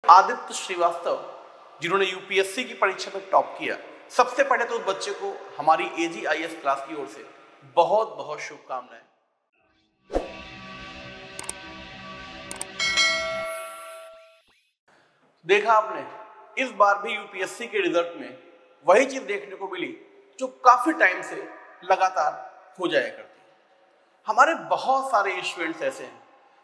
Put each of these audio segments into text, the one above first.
आदित्य श्रीवास्तव जिन्होंने यूपीएससी की परीक्षा में टॉप किया, सबसे पहले तो उस बच्चे को हमारी AGIS क्लास की ओर से बहुत बहुत शुभकामनाएं। देखा आपने, इस बार भी यूपीएससी के रिजल्ट में वही चीज देखने को मिली जो काफी टाइम से लगातार हो जाया करती है। हमारे बहुत सारे स्टूडेंट्स ऐसे हैं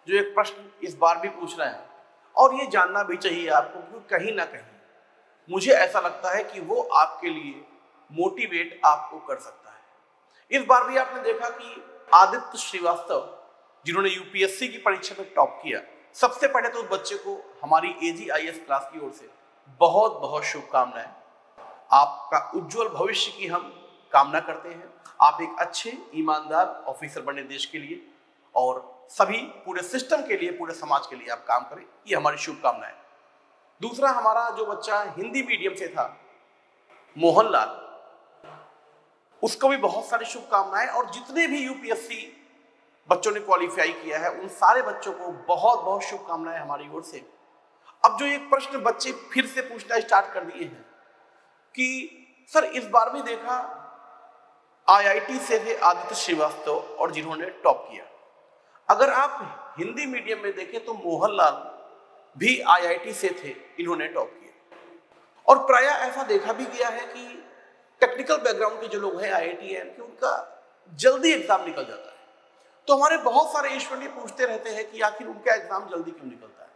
जो एक प्रश्न इस बार भी पूछ रहे हैं और ये जानना भी चाहिए आपको कि कहीं ना कहीं मुझे ऐसा लगता है कि वो आपके लिए मोटिवेट आपको कर सकता है। इस बार भी आपने देखा कि आदित्य श्रीवास्तव जिन्होंने यूपीएससी की परीक्षा में टॉप किया, सबसे पहले तो उस बच्चे को हमारी AGIS क्लास की ओर से बहुत बहुत शुभकामनाएं। आपका उज्जवल भविष्य की हम कामना करते हैं। आप एक अच्छे ईमानदार ऑफिसर बने देश के लिए और सभी पूरे सिस्टम के लिए, पूरे समाज के लिए आप काम करें, ये हमारी शुभकामनाएं। दूसरा, हमारा जो बच्चा हिंदी मीडियम से था, मोहनलाल, उसको भी बहुत सारी शुभकामनाएं। और जितने भी यूपीएससी बच्चों ने क्वालिफाई किया है उन सारे बच्चों को बहुत बहुत शुभकामनाएं हमारी ओर से। अब जो एक प्रश्न बच्चे फिर से पूछना स्टार्ट कर दिए हैं कि सर इस बार भी देखा IIT से थे आदित्य श्रीवास्तव और जिन्होंने टॉप किया। अगर आप हिंदी मीडियम में देखें तो मोहनलाल भी IIT से थे, इन्होंने टॉप किया। और प्राय ऐसा देखा भी गया है कि टेक्निकल बैकग्राउंड के जो लोग हैं IITian के, उनका जल्दी एग्जाम निकल जाता है। तो हमारे बहुत सारे स्टूडेंट पूछते रहते हैं कि आखिर उनका एग्जाम जल्दी क्यों निकलता है।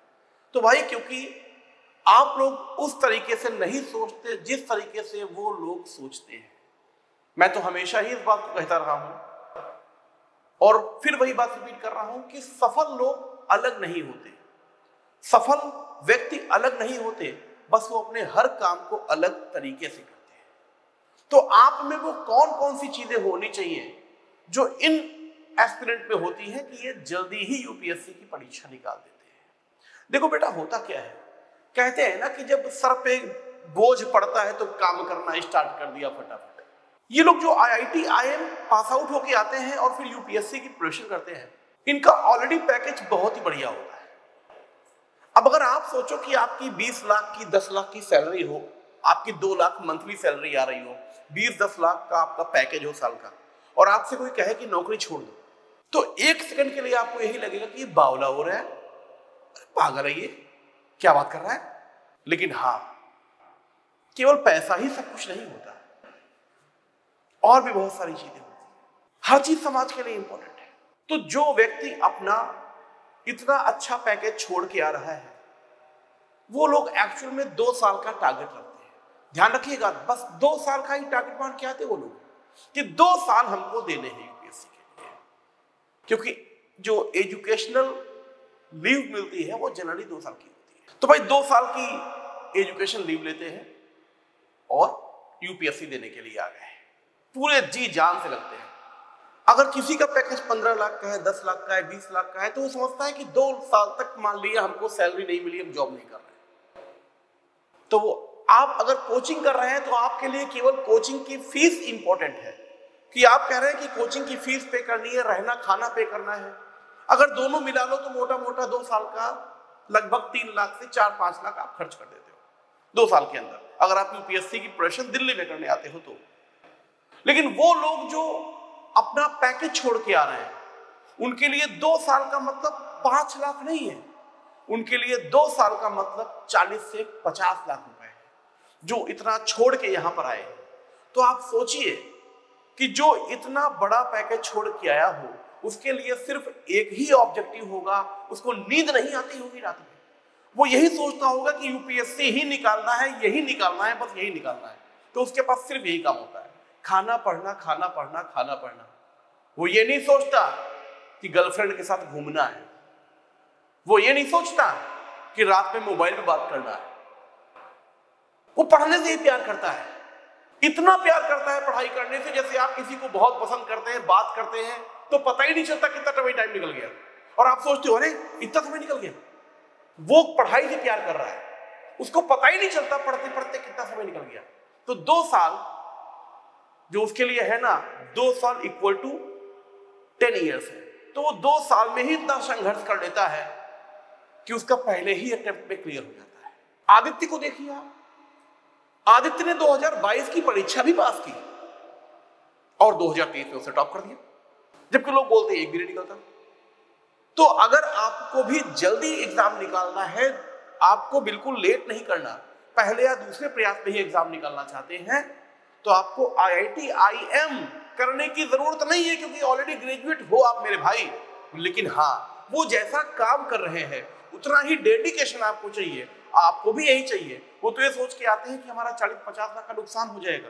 तो भाई, क्योंकि आप लोग उस तरीके से नहीं सोचते जिस तरीके से वो लोग सोचते हैं। मैं तो हमेशा ही इस बात को कहता रहा हूं और फिर वही बात रिपीट कर रहा हूं कि सफल लोग अलग नहीं होते, सफल व्यक्ति अलग नहीं होते, बस वो अपने हर काम को अलग तरीके से करते हैं। तो आप में वो कौन कौन सी चीजें होनी चाहिए जो इन एस्पिरेंट में होती है कि ये जल्दी ही यूपीएससी की परीक्षा निकाल देते हैं। देखो बेटा, होता क्या है, कहते हैं ना कि जब सर पे बोझ पड़ता है तो काम करना स्टार्ट कर दिया फटाफट। ये लोग जो IIT IIM पास आउट होके आते हैं और फिर यूपीएससी की प्रिपरेशन करते हैं, इनका ऑलरेडी पैकेज बहुत ही बढ़िया होता है। अब अगर आप सोचो कि आपकी 20 लाख की 10 लाख की सैलरी हो, आपकी 2 लाख मंथली सैलरी आ रही हो, 20-10 लाख का आपका पैकेज हो साल का, और आपसे कोई कहे कि नौकरी छोड़ दो, तो एक सेकंड के लिए आपको यही लगेगा कि ये बावला हो रहा है, पागल है ये, क्या बात कर रहा है। लेकिन हाँ, केवल पैसा ही सब कुछ नहीं होता, और भी बहुत सारी चीजें होती हैं। हर चीज समाज के लिए इंपॉर्टेंट है। तो जो व्यक्ति अपना इतना अच्छा पैकेज छोड़ के आ रहा है, वो लोग एक्चुअल में 2 साल का टारगेट रखते हैं। ध्यान रखिएगा, बस 2 साल का ही टारगेट मान के आते वो लोग कि 2 साल हमको देने हैं यूपीएससी के लिए, क्योंकि जो एजुकेशनल लीव मिलती है वो जनरली 2 साल की होती है। तो भाई 2 साल की एजुकेशन लीव लेते हैं और यूपीएससी देने के लिए आ गए, पूरे जी जान से लगते हैं। अगर किसी का पैकेज 15 लाख का है, 10 लाख का है, 20 लाख का है, तो वो समझता है कि 2 साल तक मान लिया हमको सैलरी नहीं मिली, हम जॉब नहीं कर रहे। तो वो आप अगर कोचिंग कर रहे हैं तो आपके लिए केवल कोचिंग की फीस इंपॉर्टेंट है कि आप कह रहे हैं कि कोचिंग की फीस पे करनी है, रहना खाना पे करना है। अगर दोनों मिला लो तो मोटा मोटा 2 साल का लगभग 3 लाख से 4-5 लाख आप खर्च कर देते हो 2 साल के अंदर, अगर आप यूपीएससी की प्रिपरेशन दिल्ली में करने आते हो तो। लेकिन वो लोग जो अपना पैकेज छोड़ के आ रहे हैं, उनके लिए 2 साल का मतलब 5 लाख नहीं है, उनके लिए 2 साल का मतलब 40 से 50 लाख रुपए है, जो इतना छोड़ के यहां पर आए। तो आप सोचिए कि जो इतना बड़ा पैकेज छोड़ के आया हो, उसके लिए सिर्फ एक ही ऑब्जेक्टिव होगा, उसको नींद नहीं आती होगी रात में, वो यही सोचता होगा कि यूपीएससी ही निकालना है, यही निकालना है, बस यही निकालना है। तो उसके पास सिर्फ यही काम होता है, खाना पढ़ना, खाना पढ़ना, खाना पढ़ना। वो ये नहीं सोचता कि गर्लफ्रेंड के साथ घूमना है, वो ये नहीं सोचता कि रात में मोबाइल पे बात करना है। वो पढ़ने से ही प्यार करता है, इतना प्यार करता है पढ़ाई करने से। जैसे आप किसी को बहुत पसंद करते हैं, बात करते हैं तो पता ही नहीं चलता कितना टाइम निकल गया, और आप सोचते हो अरे इतना समय निकल गया। वो पढ़ाई से प्यार कर रहा है, उसको पता ही नहीं चलता पढ़ते पढ़ते कितना समय निकल गया। तो 2 साल जो उसके लिए है ना, 2 साल इक्वल टू 10 ईयर्स है। तो वो 2 साल में ही इतना संघर्ष कर लेता है कि उसका पहले ही अटेम्प्ट में क्लियर हो जाता है। आदित्य को देखिए आप, आदित्य ने 2022 की परीक्षा भी पास की और 2023 में उसे टॉप कर दिया, जबकि लोग बोलते हैं एक भी नहीं निकलता। तो अगर आपको भी जल्दी एग्जाम निकालना है, आपको बिल्कुल लेट नहीं करना, पहले या दूसरे प्रयास में ही एग्जाम निकालना चाहते हैं, तो आपको IIT IIM करने की जरूरत नहीं है, क्योंकि ऑलरेडी ग्रेजुएट हो आप मेरे भाई। लेकिन हाँ, वो जैसा काम कर रहे हैं उतना ही डेडिकेशन आपको चाहिए, आपको भी यही चाहिए। वो तो ये सोच के आते हैं कि हमारा 40-50 लाख का नुकसान हो जाएगा,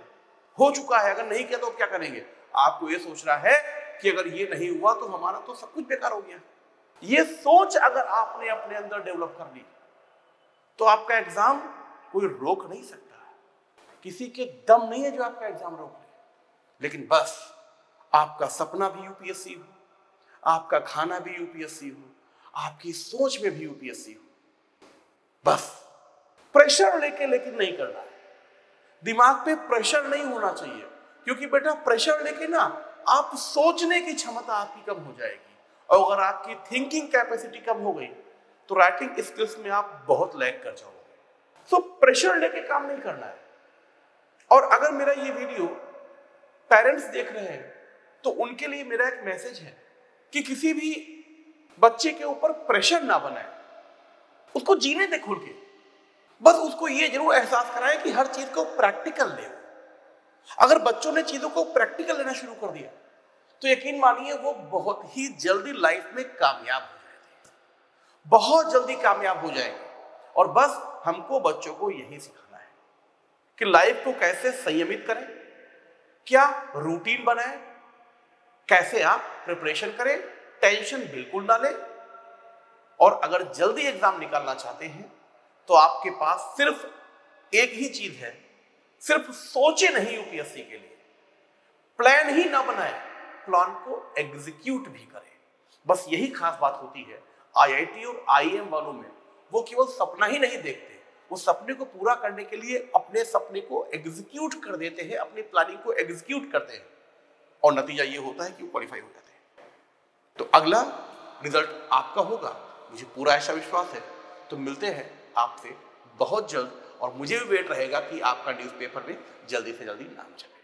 हो चुका है, अगर नहीं किया तो क्या करेंगे। आपको ये सोचना है कि अगर ये नहीं हुआ तो हमारा तो सब कुछ बेकार हो गया। ये सोच अगर आपने अपने अंदर डेवलप कर ली तो आपका एग्जाम कोई रोक नहीं सकता। किसी के दम नहीं है जो आपका एग्जाम रोक ले, लेकिन बस आपका सपना भी यूपीएससी हो, आपका खाना भी यूपीएससी हो, आपकी सोच में भी यूपीएससी हो। बस प्रेशर लेके लेकिन नहीं करना है, दिमाग पे प्रेशर नहीं होना चाहिए, क्योंकि बेटा प्रेशर लेके ना आप सोचने की क्षमता आपकी कम हो जाएगी, और अगर आपकी थिंकिंग कैपेसिटी कम हो गई तो राइटिंग स्किल्स में आप बहुत लैग कर जाओगे। सो प्रेशर लेके काम नहीं करना है। और अगर मेरा ये वीडियो पेरेंट्स देख रहे हैं तो उनके लिए मेरा एक मैसेज है कि किसी भी बच्चे के ऊपर प्रेशर ना बनाए, उसको जीने दे खुल के। बस उसको ये जरूर एहसास कराएं कि हर चीज को प्रैक्टिकल ले। अगर बच्चों ने चीजों को प्रैक्टिकल लेना शुरू कर दिया तो यकीन मानिए वो बहुत ही जल्दी लाइफ में कामयाब हो जाएंगे, बहुत जल्दी कामयाब हो जाएंगे। और बस हमको बच्चों को यही सिखाना है कि लाइफ को कैसे संयमित करें, क्या रूटीन बनाएं, कैसे आप प्रिपरेशन करें, टेंशन बिल्कुल ना लें। और अगर जल्दी एग्जाम निकालना चाहते हैं तो आपके पास सिर्फ एक ही चीज है, सिर्फ सोचे नहीं यूपीएससी के लिए, प्लान ही ना बनाए, प्लान को एग्जीक्यूट भी करें। बस यही खास बात होती है आईआईटी और आईएम वालों में। वो केवल सपना ही नहीं देखते, वो सपने को पूरा करने के लिए अपने सपने को एग्जीक्यूट कर देते हैं, अपनी प्लानिंग को एग्जीक्यूट करते हैं, और नतीजा ये होता है कि वो क्वालिफाई हो जाते हैं। तो अगला रिजल्ट आपका होगा, मुझे पूरा ऐसा विश्वास है। तो मिलते हैं आपसे बहुत जल्द, और मुझे भी वेट रहेगा कि आपका न्यूज़पेपर में जल्दी से जल्दी नाम चले।